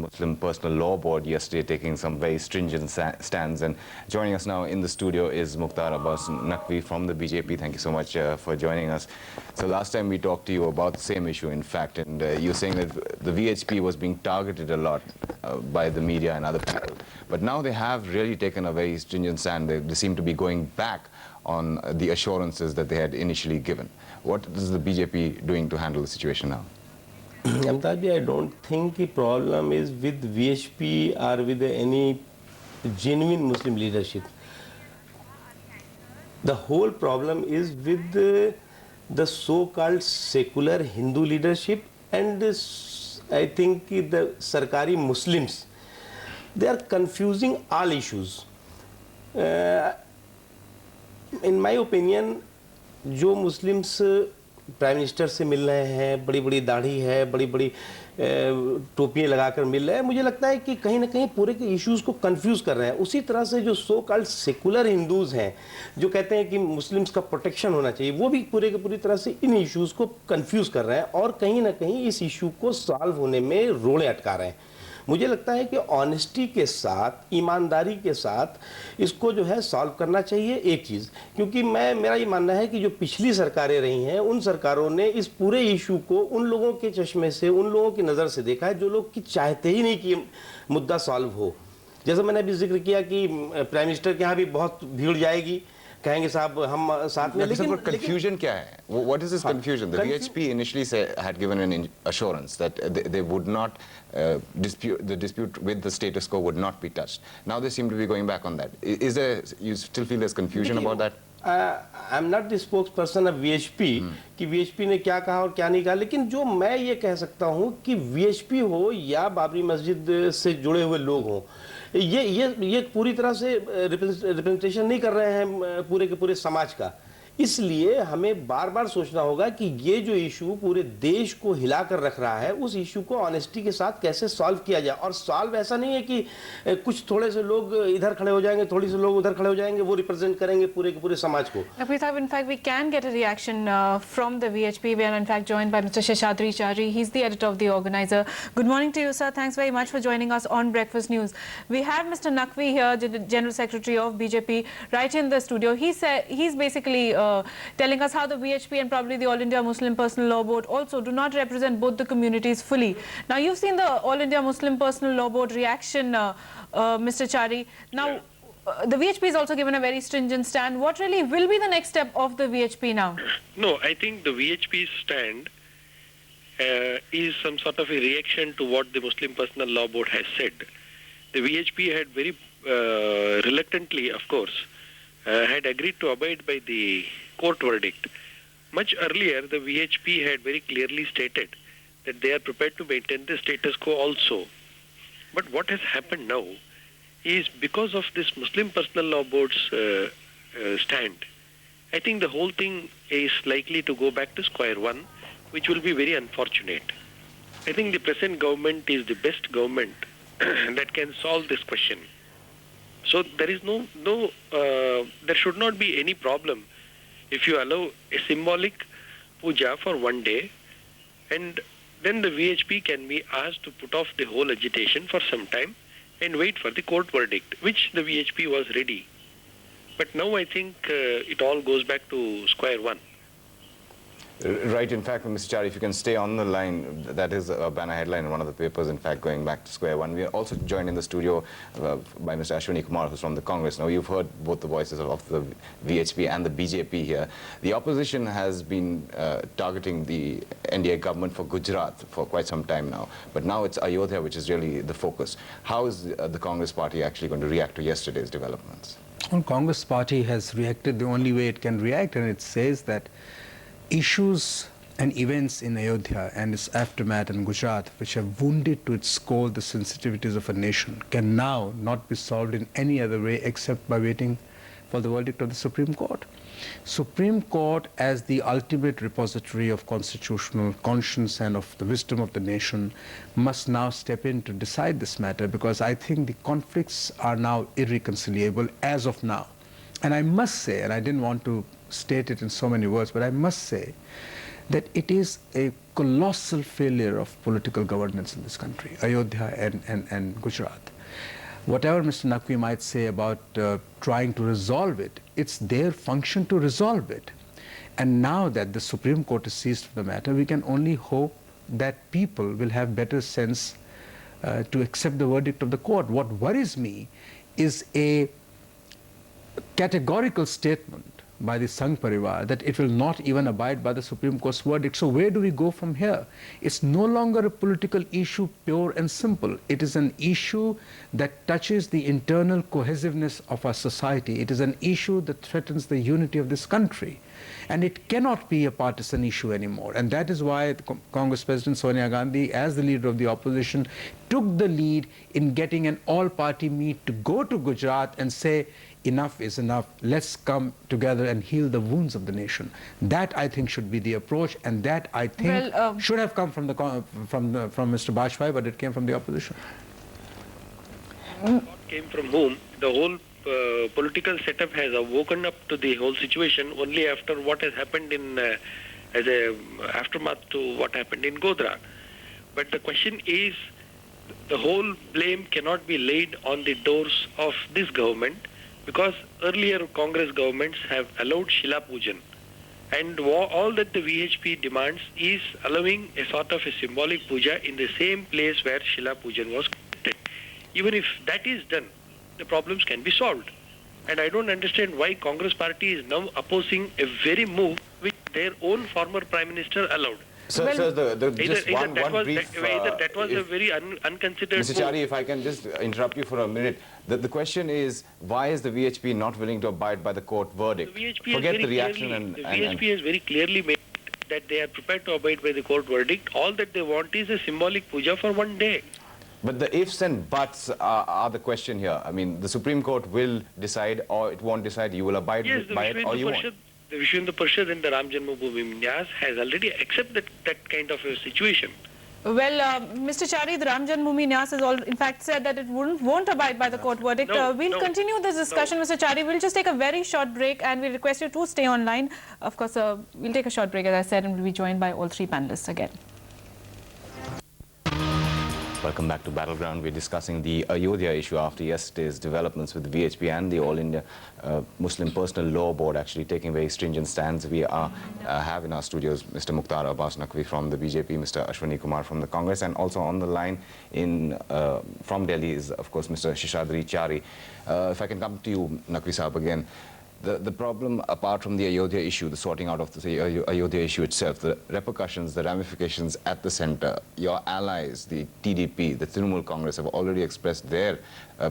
Muslim Personal Law Board yesterday, taking some very stringent stands. And joining us now in the studio is Mukhtar Abbas Naqvi from the BJP. Thank you so much for joining us. So last time we talked to you about the same issue, in fact, and you were saying that the VHP was being targeted a lot by the media and other people. But now they have really taken a very stringent stand. They seem to be going back on the assurances that they had initially given. What is the BJP doing to handle the situation now? Amtadji, I don't think the problem is with VHP or with any genuine Muslim leadership. The whole problem is with the so-called secular Hindu leadership and this, I think the Sarkari Muslims. They are confusing all issues. In my opinion, जो Muslims prime minister से मिल रहे हैं, बड़ी बड़ी दाढ़ी है, बड़ी बड़ी टोपियाँ लगाकर मिल रहे हैं, मुझे लगता है कि कहीं ना कहीं पूरे के इश्यूज़ को कंफ्यूज कर रहे हैं. उसी तरह से जो सो कॉल्ड सेकुलर हिंदूज़ हैं, जो कहते हैं कि मुस्लिम्स का प्रोटेक्शन होना चाहिए, वो भी पूरे के पूरी तरह से इन इश्यूज़ को कंफ्यूज कर रहे हैं और कहीं ना कहीं इस इशू को सॉल्व होने में रोड़े अटका रहे हैं. मुझे लगता है कि ऑनेस्टी के साथ, ईमानदारी के साथ इसको जो है सॉल्व करना चाहिए. एक चीज़, क्योंकि मेरा ये मानना है कि जो पिछली सरकारें रही हैं, उन सरकारों ने इस पूरे इशू को उन लोगों के चश्मे से, उन लोगों की नज़र से देखा है जो लोग कि चाहते ही नहीं कि मुद्दा सॉल्व हो. जैसे मैंने अभी जिक्र किया कि प्राइम मिनिस्टर के यहाँ भी बहुत भीड़ जाएगी, कहेंगे साहब हम साथ में. लेकिन confusion क्या है? What is this confusion? The VHP initially had given an assurance that they would not dispute with the status quo would not be touched. Now they seem to be going back on that. Is there, you still feel there's confusion about that? I am not the spokes person of VHP कि VHP ने क्या कहा और क्या नहीं कहा, लेकिन जो मैं ये कह सकता हूँ कि VHP हो या बाबरी मस्जिद से जुड़े हुए लोग हों, ये पूरी तरह से रिप्रेजेंटेशन नहीं कर रहे हैं पूरे के पूरे समाज का. इसलिए हमें बार बार सोचना होगा कि ये जो इशू पूरे देश को हिलाकर रख रहा है, उस इशू को ऑनेस्टी के साथ कैसे सॉल्व किया जाए. और सॉल्व ऐसा नहीं है कि कुछ थोड़े से लोग इधर खड़े हो जाएंगे, थोड़ी से लोग उधर खड़े हो जाएंगे, वो रिप्रेजेंट करेंगे पूरे के पूरे समाज को. In fact, we can get a reaction from the VHP. We are in fact joined by Mr. Sheshadri Chari. He's the editor of the organizer. Good morning to you, sir. Thanks very much for joining us on Breakfast News. We have Mr. Naqvi here, the General Secretary of BJP, right in the studio. He's basically telling us how the VHP and probably the All India Muslim Personal Law Board also do not represent both the communities fully. Now, you've seen the All India Muslim Personal Law Board reaction, Mr. Chari. Now, the VHP has also given a very stringent stand. What really will be the next step of the VHP now? No, I think the VHP's stand is some sort of a reaction to what the Muslim Personal Law Board has said. The VHP had very reluctantly, of course, had agreed to abide by the court verdict. Much earlier, the VHP had very clearly stated that they are prepared to maintain the status quo also. But what has happened now is because of this Muslim Personal Law Board's stand, I think the whole thing is likely to go back to square one, which will be very unfortunate. I think the present government is the best government that can solve this question. So there is there should not be any problem if you allow a symbolic puja for one day, and then the VHP can be asked to put off the whole agitation for some time and wait for the court verdict, which the VHP was ready. But now I think it all goes back to square one. Right. In fact, Mr. Chari, if you can stay on the line, that is a banner headline in one of the papers, in fact, going back to square one. We are also joined in the studio by Mr. Ashwini Kumar, who's from the Congress. Now, you've heard both the voices of the VHP and the BJP here. The opposition has been targeting the NDA government for Gujarat for quite some time now. But now it's Ayodhya, which is really the focus. How is the Congress party actually going to react to yesterday's developments? Well, Congress party has reacted the only way it can react, and it says that issues and events in Ayodhya and its aftermath in Gujarat, which have wounded to its core the sensitivities of a nation, can now not be solved in any other way except by waiting for the verdict of the Supreme Court. Supreme Court, as the ultimate repository of constitutional conscience and of the wisdom of the nation, must now step in to decide this matter, because I think the conflicts are now irreconcilable as of now. And I must say, and I didn't want to state it in so many words, but I must say that it is a colossal failure of political governance in this country, Ayodhya and Gujarat. Whatever Mr. Naqvi might say about trying to resolve it, it's their function to resolve it. And now that the Supreme Court is seized for the matter, we can only hope that people will have better sense to accept the verdict of the court. What worries me is a categorical statement by the Sangh Parivar that it will not even abide by the Supreme Court's verdict. So where do we go from here? It's no longer a political issue, pure and simple. It is an issue that touches the internal cohesiveness of our society. It is an issue that threatens the unity of this country. And it cannot be a partisan issue anymore. And that is why Congress President Sonia Gandhi, as the leader of the opposition, took the lead in getting an all-party meet to go to Gujarat and say, enough is enough. Let's come together and heal the wounds of the nation. That, I think, should be the approach, and that, I think, should have come from Mr. Bajpai, but it came from the opposition. Came from whom? The whole political setup has woken up to the whole situation only after what has happened in as a aftermath to what happened in Godhra. But the question is, the whole blame cannot be laid on the doors of this government, because earlier Congress governments have allowed Shila Pujan, and all that the VHP demands is allowing a sort of a symbolic puja in the same place where Shila Pujan was conducted. Even if that is done, the problems can be solved. And I don't understand why Congress party is now opposing a very move which their own former Prime Minister allowed. So, just one brief... that was a very unconsidered Mr. Chari, if I can just interrupt you for a minute. The question is, why is the VHP not willing to abide by the court verdict? The VHP Forget the reaction the VHP has very clearly made that they are prepared to abide by the court verdict. All that they want is a symbolic puja for one day. But the ifs and buts are the question here. I mean, the Supreme Court will decide, or it won't decide. You will abide by it, or you won't. The Vishnu Parishad and the Ram Janmabhoomi Nyas has already accepted that kind of a situation. Well, Mr. Chari, the Ram Janmabhoomi Nyas has in fact said that it won't abide by the court verdict. We'll continue this discussion, Mr. Chari. We'll just take a very short break, and we request you to stay online. Of course, we'll take a short break, as I said, and we'll be joined by all three panelists again. Welcome back to Battleground. We're discussing the Ayodhya issue after yesterday's developments with the VHP and the All India Muslim Personal Law Board actually taking very stringent stands. We have in our studios Mr. Mukhtar Abbas Naqvi from the BJP, Mr. Ashwani Kumar from the Congress, and also on the line from Delhi is, of course, Mr. Sheshadri Chari. If I can come to you, Naqvi Sahab, again. The problem, apart from the Ayodhya issue, the sorting out of the Ayodhya issue itself, the repercussions, the ramifications at the center, your allies, the TDP, the Trinamool Congress, have already expressed their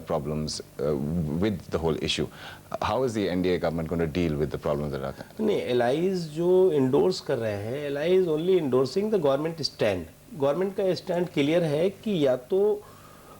problems with the whole issue. How is the NDA government going to deal with the problems that are there? नहीं, allies जो endorse कर रहे हैं, allies only endorsing the government stand. Government का stand clear है कि या तो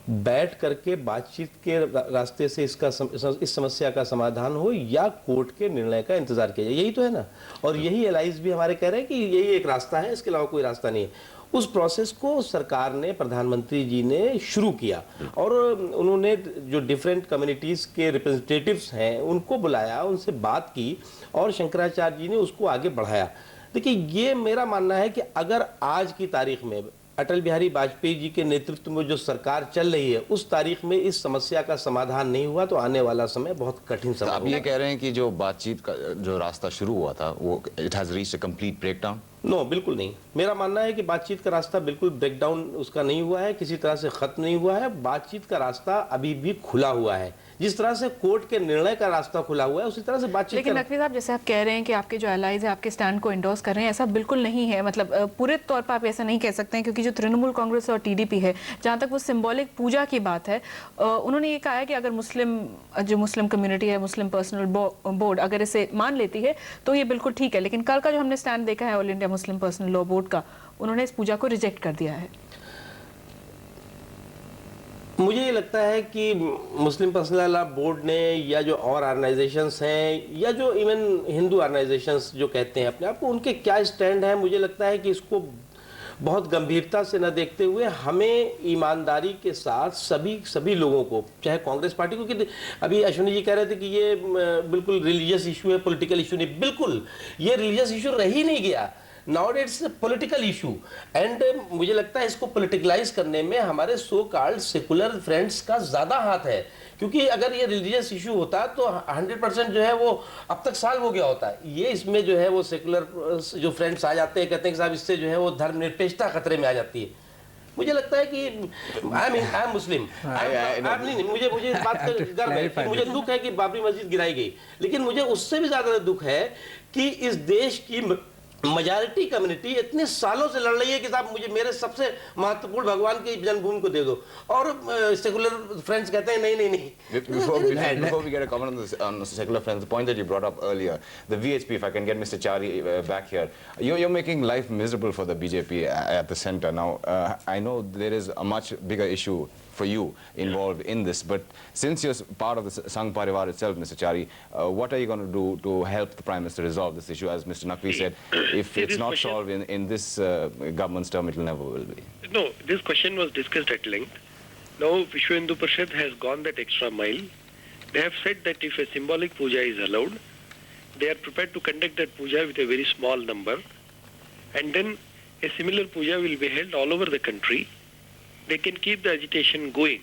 बैठ करके बातचीत के रास्ते से इस समस्या का समाधान हो, या कोर्ट के निर्णय का इंतजार किया जाए. यही तो है ना. और यही एलाइज भी हमारे कह रहे हैं कि यही एक रास्ता है, इसके अलावा कोई रास्ता नहीं है. उस प्रोसेस को सरकार ने, प्रधानमंत्री जी ने शुरू किया, और उन्होंने जो डिफरेंट कम्युनिटीज़ के रिप्रेजेंटेटिव्स हैं उनको बुलाया, उनसे बात की, और शंकराचार्य जी ने उसको आगे बढ़ाया. देखिए, ये मेरा मानना है कि अगर आज की तारीख में अटल बिहारी वाजपेयी जी के नेतृत्व में जो सरकार चल रही है, उस तारीख में इस समस्या का समाधान नहीं हुआ तो आने वाला समय बहुत कठिन समय होगा. आप ये कह रहे हैं कि जो बातचीत का जो रास्ता शुरू हुआ था, वो it has reached a complete breakdown? No, बिल्कुल नहीं. मेरा मानना है कि बातचीत का रास्ता बिल्कुल ब्रेकडाउन उसका नहीं हुआ है, किसी तरह से खत्म नहीं हुआ है. बातचीत का रास्ता अभी भी खुला हुआ है. जिस तरह से कोर्ट के निर्णय का रास्ता खुला हुआ है, उसी तरह से बातचीत. लेकिन नकवी साहब, जैसे आप कह रहे हैं कि आपके जो एलाइज है आपके स्टैंड को इंडोर्स कर रहे हैं, ऐसा बिल्कुल नहीं है. मतलब पूरे तौर पर आप ऐसा नहीं कह सकते हैं, क्योंकि जो तृणमूल कांग्रेस और टीडीपी है, जहाँ तक वो सिंबॉलिक पूजा की बात है, उन्होंने ये कहा है कि अगर मुस्लिम कम्युनिटी है, मुस्लिम पर्सनल बोर्ड अगर इसे मान लेती है तो ये बिल्कुल ठीक है. लेकिन कल का जो हमने स्टैंड देखा है all India Muslim personal law board का, उन्होंने इस पूजा को रिजेक्ट कर दिया है. मुझे ये लगता है कि मुस्लिम पर्सनल लॉ बोर्ड ने, या जो और ऑर्गेनाइजेशंस हैं, या जो इवन हिंदू ऑर्गेनाइजेशंस जो कहते हैं अपने आप को, उनके क्या स्टैंड है, मुझे लगता है कि इसको बहुत गंभीरता से न देखते हुए हमें ईमानदारी के साथ सभी लोगों को, चाहे कांग्रेस पार्टी को, कि अभी अश्विनी जी कह रहे थे कि ये बिल्कुल रिलीजियस इशू है, पॉलिटिकल इशू नहीं. बिल्कुल ये रिलीजियस इशू रह ही नहीं गया. Now it's political issue and मुझे लगता है इसको पॉलिटिकलाइज करने में हमारे सो कॉल्ड सेकुलर फ्रेंड्स का ज़्यादा हाथ है, क्योंकि अगर ये रिलीजियस इशू होता तो 100% जो है वो अब तक सॉल्व हो गया होता है। ये इसमें जो है वो सेकुलर जो फ्रेंड्स आ जाते हैं, कहते हैं कि साहब इससे जो है वो धर्मनिरपेक्षता खतरे में आ जाती है। मुझे लगता है कि आई एम मुस्लिम, नहीं, मुझे इस बात का गर्व है कि मुझे दुख है कि बाबरी मस्जिद गिराई गई, लेकिन मुझे उससे भी ज्यादा दुख है कि इस देश की मेजॉरिटी कम्युनिटी इतने सालों से लड़ रही है कि साहब मुझे मेरे सबसे महत्वपूर्ण भगवान की जन्मभूमि को दे दो, और सेकुलर फ्रेंड्स कहते हैं नहीं नहीं नहीं। Before we get a comment on the secular friends, the point that you brought up earlier, the VHP, if I can get Mr. Chari back here, you're making life miserable for the BJP at the center. Now, I know there is a much bigger issue for you involved in this, but since you're part of the Sangh Parivar itself, Mr. Chari, what are you going to do to help the Prime Minister resolve this issue? As Mr. Naqvi said, if it's not solved in this government's term, it will never will be. No, this question was discussed at length. Now, Vishwa Hindu Parishad has gone that extra mile. They have said that if a symbolic puja is allowed, they are prepared to conduct that puja with a very small number, and then a similar puja will be held all over the country. They can keep the agitation going,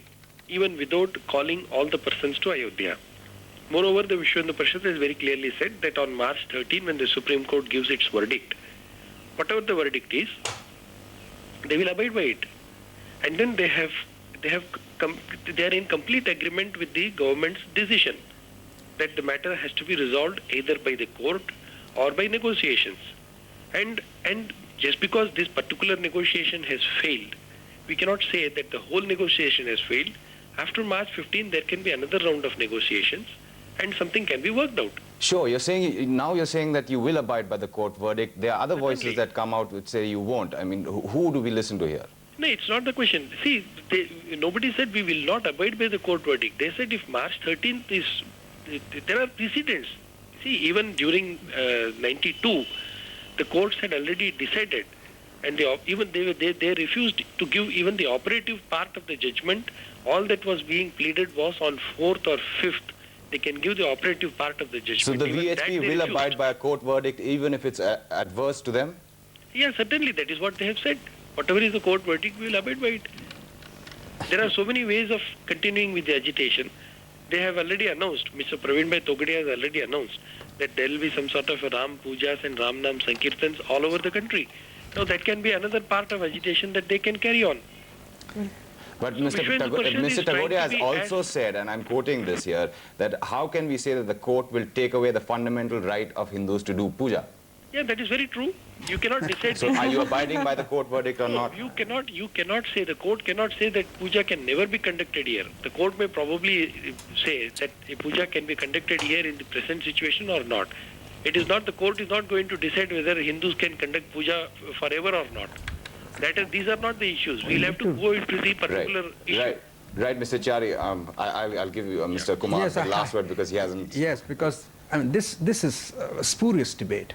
even without calling all the persons to Ayodhya. Moreover, the Vishwa Hindu Parishad has very clearly said that on March 13, when the Supreme Court gives its verdict, whatever the verdict is, they will abide by it. And then they are in complete agreement with the government's decision that the matter has to be resolved either by the court or by negotiations. And just because this particular negotiation has failed, we cannot say that the whole negotiation has failed. After March 15, there can be another round of negotiations and something can be worked out. Sure, you're saying that you will abide by the court verdict. There are other voices Certainly. that come out which say you won't. I mean, who do we listen to here? No, it's not the question. See, nobody said we will not abide by the court verdict. They said if March 13th is, there are precedents. See, even during 92, the courts had already decided, and they refused to give even the operative part of the judgment. All that was being pleaded was on 4th or 5th. They can give the operative part of the judgment. So the Even VHP will refused. abide by a court verdict even if it's adverse to them? Yeah, certainly, that is what they have said. Whatever is the court verdict, we will abide by it. There are so many ways of continuing with the agitation. They have already announced, Mr. Praveen Bhai Togade has already announced that there will be some sort of a Ram Pujas and Ram Nam Sankirtans all over the country. Now that can be another part of agitation that they can carry on. But So Vishwa Hindu Parishad is Mr. trying Tagore to has be also said, and I'm quoting this here, that how can we say that the court will take away the fundamental right of Hindus to do puja? Yeah, that is very true. You cannot decide. So are you abiding by the court verdict or not? You cannot say, the court cannot say that puja can never be conducted here. The court may probably say that a puja can be conducted here in the present situation or not. It is not, the court is not going to decide whether Hindus can conduct puja forever or not. These are not the issues. We'll have to go into the particular issue. Right, Mr. Chari, I'll give you Mr. Kumar Yes, the last word because he hasn't... Yes, because I mean, this is a spurious debate.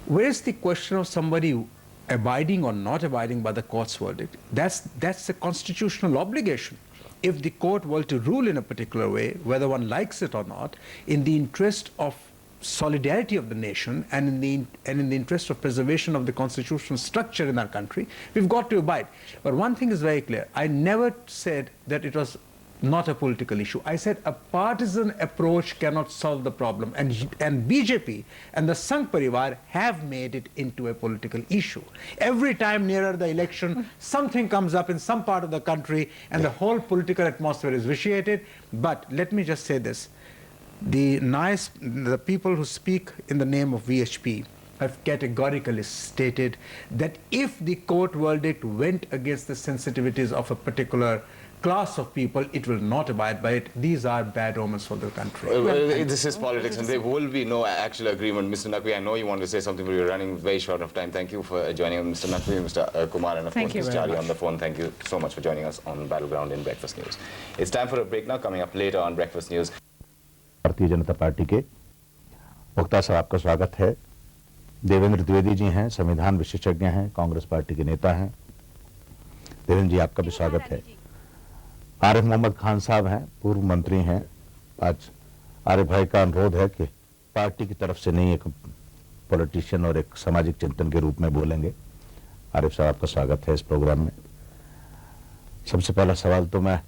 Where's the question of somebody abiding or not abiding by the court's verdict? That's a constitutional obligation. If the court were to rule in a particular way, whether one likes it or not, in the interest of solidarity of the nation and in the interest of preservation of the constitutional structure in our country, we've got to abide. But one thing is very clear. I never said that it was not a political issue. I said a partisan approach cannot solve the problem, and BJP and the Sangh Parivar have made it into a political issue. Every time nearer the election, something comes up in some part of the country and the whole political atmosphere is vitiated. But let me just say this. The people who speak in the name of VHP have categorically stated that if the court verdict went against the sensitivities of a particular class of people, it will not abide by it. These are bad omens for the country. This is politics and there will be no actual agreement. Mr. Naqvi, I know you want to say something, but we're running very short of time. Thank you for joining us, Mr. Naqvi, Mr. Kumar, and of course, Mr. Chari on the phone. Thank you so much for joining us on Battleground in Breakfast News. It's time for a break now. Coming up later on Breakfast News. Bharatiya Janata party के वक्ता साहब आपका स्वागत है। देवेंद्र द्विवेदी जी हैं, संविधान विशेषज्ञ हैं, कांग्रेस पार्टी के नेता हैं। देवेंद्र जी आपका भी स्वागत है। आरिफ मोहम्मद खान साहब हैं, पूर्व मंत्री हैं। आज आरिफ भाई का अनुरोध है कि पार्टी की तरफ से नहीं, एक पॉलिटिशियन और एक सामाजिक चिंतन के रूप में बोलेंगे। आरिफ साहब, आपका स्वागत है इस प्रोग्राम में। सबसे पहला सवाल तो मैं